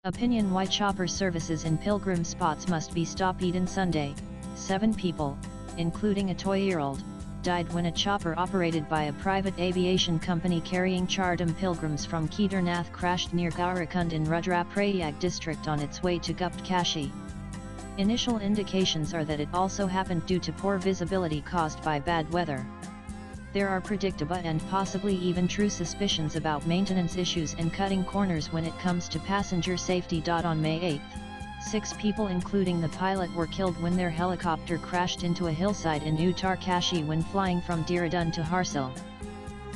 Opinion: why chopper services in Pilgrim spots must be stopped on Sunday. 7 people, including a 2-year-old, died when a chopper operated by a private aviation company carrying Chardam pilgrims from Kedarnath crashed near Gaurakund in Rudraprayag district on its way to Gupt Kashi. Initial indications are that it also happened due to poor visibility caused by bad weather. There are predictable and possibly even true suspicions about maintenance issues and cutting corners when it comes to passenger safety. On May 8, 6 people including the pilot were killed when their helicopter crashed into a hillside in Uttar Kashi when flying from Dehradun to Harsil.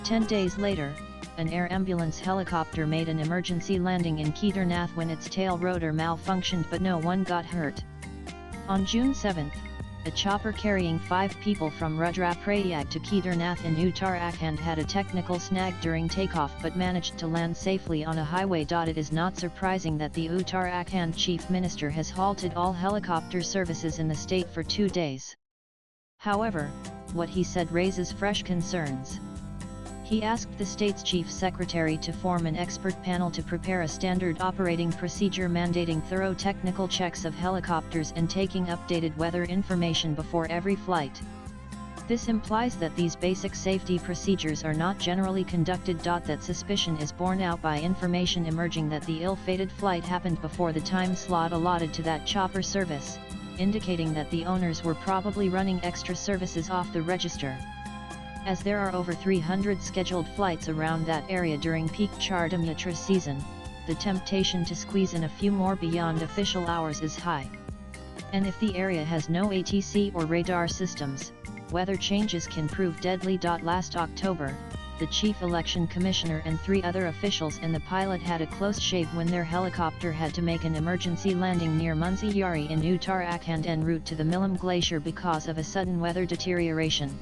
10 days later, an air ambulance helicopter made an emergency landing in Kedarnath when its tail rotor malfunctioned but no one got hurt. On June 7, a chopper carrying 5 people from Rudraprayag to Kedarnath in Uttarakhand had a technical snag during takeoff but managed to land safely on a highway. It is not surprising that the Uttarakhand Chief Minister has halted all helicopter services in the state for 2 days. However, what he said raises fresh concerns. He asked the state's chief secretary to form an expert panel to prepare a standard operating procedure mandating thorough technical checks of helicopters and taking updated weather information before every flight. This implies that these basic safety procedures are not generally conducted. That suspicion is borne out by information emerging that the ill-fated flight happened before the time slot allotted to that chopper service, indicating that the owners were probably running extra services off the register. As there are over 300 scheduled flights around that area during peak Chardam Yatra season, the temptation to squeeze in a few more beyond official hours is high. And if the area has no ATC or radar systems, weather changes can prove deadly. Last October, the chief election commissioner and 3 other officials and the pilot had a close shave when their helicopter had to make an emergency landing near Munsiyari in Uttarakhand en route to the Milam Glacier because of a sudden weather deterioration.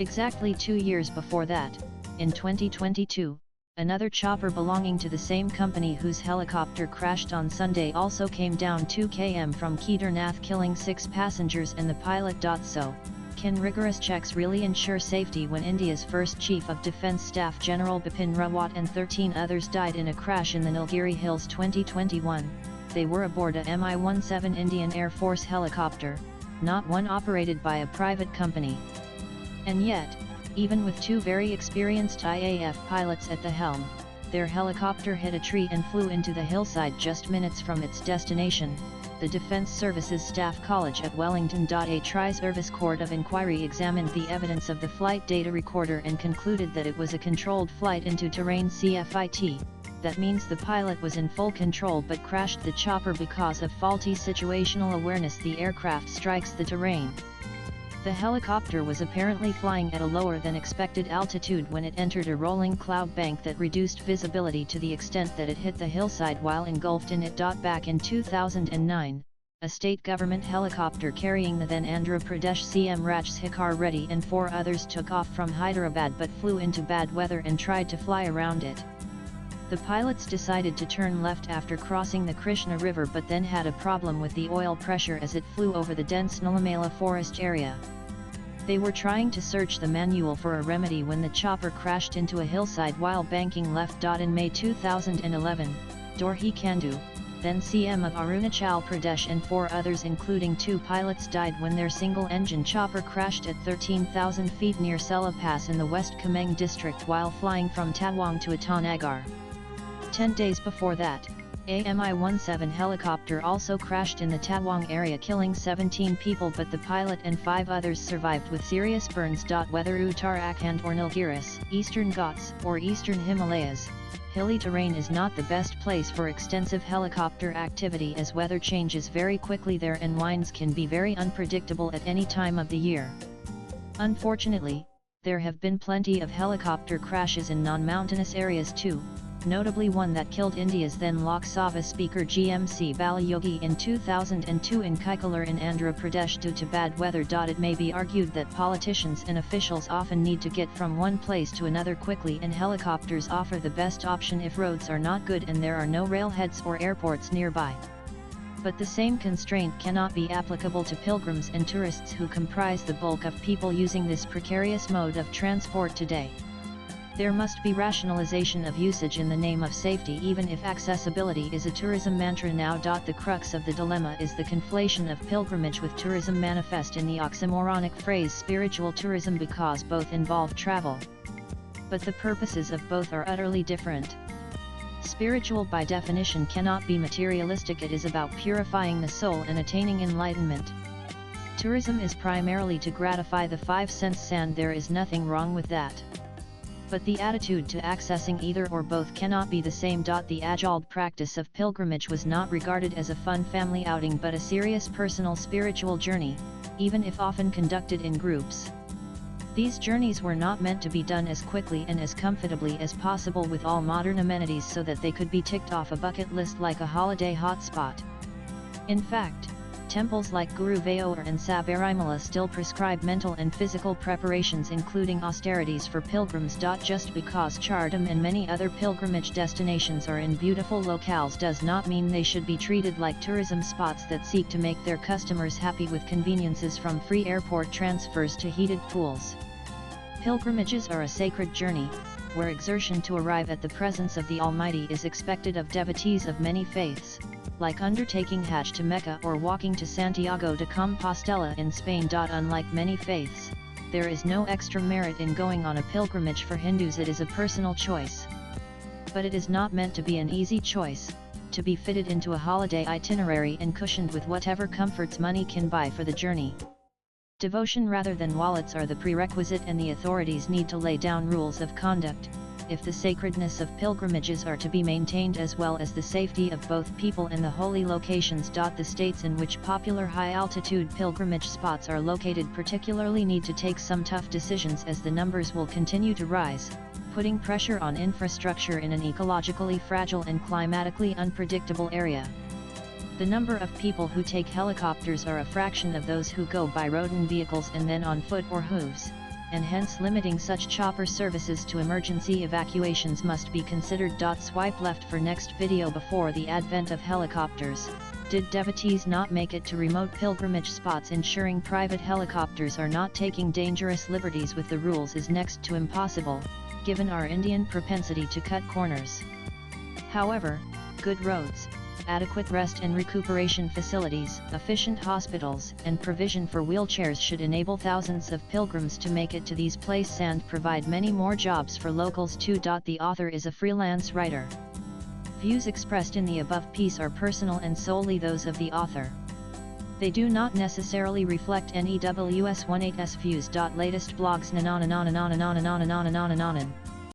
Exactly 2 years before that, in 2022, another chopper belonging to the same company whose helicopter crashed on Sunday also came down 2 km from Kedarnath, killing 6 passengers and the pilot. So, can rigorous checks really ensure safety when India's first Chief of Defence Staff General Bipin Rawat and 13 others died in a crash in the Nilgiri Hills 2021? They were aboard a Mi-17 Indian Air Force helicopter, not one operated by a private company. And yet, even with 2 very experienced IAF pilots at the helm, their helicopter hit a tree and flew into the hillside just minutes from its destination. The Defence Services Staff College at Wellington. A Tri-Service Court of Inquiry examined the evidence of the flight data recorder and concluded that it was a controlled flight into terrain CFIT. That means the pilot was in full control but crashed the chopper because of faulty situational awareness. The aircraft strikes the terrain. The helicopter was apparently flying at a lower than expected altitude when it entered a rolling cloud bank that reduced visibility to the extent that it hit the hillside while engulfed in it. Back in 2009, a state government helicopter carrying the then Andhra Pradesh CM Rajsekhar Reddy and 4 others took off from Hyderabad but flew into bad weather and tried to fly around it. The pilots decided to turn left after crossing the Krishna River but then had a problem with the oil pressure as it flew over the dense Nillamela forest area. They were trying to search the manual for a remedy when the chopper crashed into a hillside while banking left. In May 2011, Dorhi Kandu, then CM of Arunachal Pradesh and 4 others including 2 pilots died when their single-engine chopper crashed at 13,000 feet near Sela Pass in the West Kameng district while flying from Tawang to Itanagar. 10 days before that, a Mi-17 helicopter also crashed in the Tawang area killing 17 people but the pilot and 5 others survived with serious burns. Whether Uttarakhand or Nilgiris, Eastern Ghats, or Eastern Himalayas, hilly terrain is not the best place for extensive helicopter activity as weather changes very quickly there and winds can be very unpredictable at any time of the year. Unfortunately, there have been plenty of helicopter crashes in non-mountainous areas too, notably one that killed India's then Lok Sabha Speaker GMC Balayogi in 2002 in Kaikalur in Andhra Pradesh due to bad weather. It may be argued that politicians and officials often need to get from one place to another quickly and helicopters offer the best option if roads are not good and there are no railheads or airports nearby. But the same constraint cannot be applicable to pilgrims and tourists who comprise the bulk of people using this precarious mode of transport today. There must be rationalization of usage in the name of safety, even if accessibility is a tourism mantra now. The crux of the dilemma is the conflation of pilgrimage with tourism, manifest in the oxymoronic phrase spiritual tourism, because both involve travel. But the purposes of both are utterly different. Spiritual by definition cannot be materialistic, it is about purifying the soul and attaining enlightenment. Tourism is primarily to gratify the five senses, and there is nothing wrong with that. But the attitude to accessing either or both cannot be the same. The age-old practice of pilgrimage was not regarded as a fun family outing but a serious personal spiritual journey, even if often conducted in groups. These journeys were not meant to be done as quickly and as comfortably as possible with all modern amenities so that they could be ticked off a bucket list like a holiday hotspot. In fact, temples like Guruvayur and Sabarimala still prescribe mental and physical preparations, including austerities for pilgrims. Just because Chardam and many other pilgrimage destinations are in beautiful locales does not mean they should be treated like tourism spots that seek to make their customers happy with conveniences from free airport transfers to heated pools. Pilgrimages are a sacred journey, where exertion to arrive at the presence of the Almighty is expected of devotees of many faiths, like undertaking Hajj to Mecca or walking to Santiago de Compostela in Spain. Unlike many faiths, there is no extra merit in going on a pilgrimage. For Hindus it is a personal choice. But it is not meant to be an easy choice, to be fitted into a holiday itinerary and cushioned with whatever comforts money can buy for the journey. Devotion rather than wallets are the prerequisite, and the authorities need to lay down rules of conduct, if the sacredness of pilgrimages are to be maintained as well as the safety of both people and the holy locations. The states in which popular high-altitude pilgrimage spots are located particularly need to take some tough decisions, as the numbers will continue to rise, putting pressure on infrastructure in an ecologically fragile and climatically unpredictable area. The number of people who take helicopters are a fraction of those who go by road and vehicles and then on foot or hooves, and hence limiting such chopper services to emergency evacuations must be considered. Swipe left for next video. Before the advent of helicopters, did devotees not make it to remote pilgrimage spots? Ensuring private helicopters are not taking dangerous liberties with the rules is next to impossible, given our Indian propensity to cut corners. However, good roads, adequate rest and recuperation facilities, efficient hospitals, and provision for wheelchairs should enable thousands of pilgrims to make it to these places and provide many more jobs for locals too. The author is a freelance writer. Views expressed in the above piece are personal and solely those of the author. They do not necessarily reflect NEWS18's views. Latest blogs.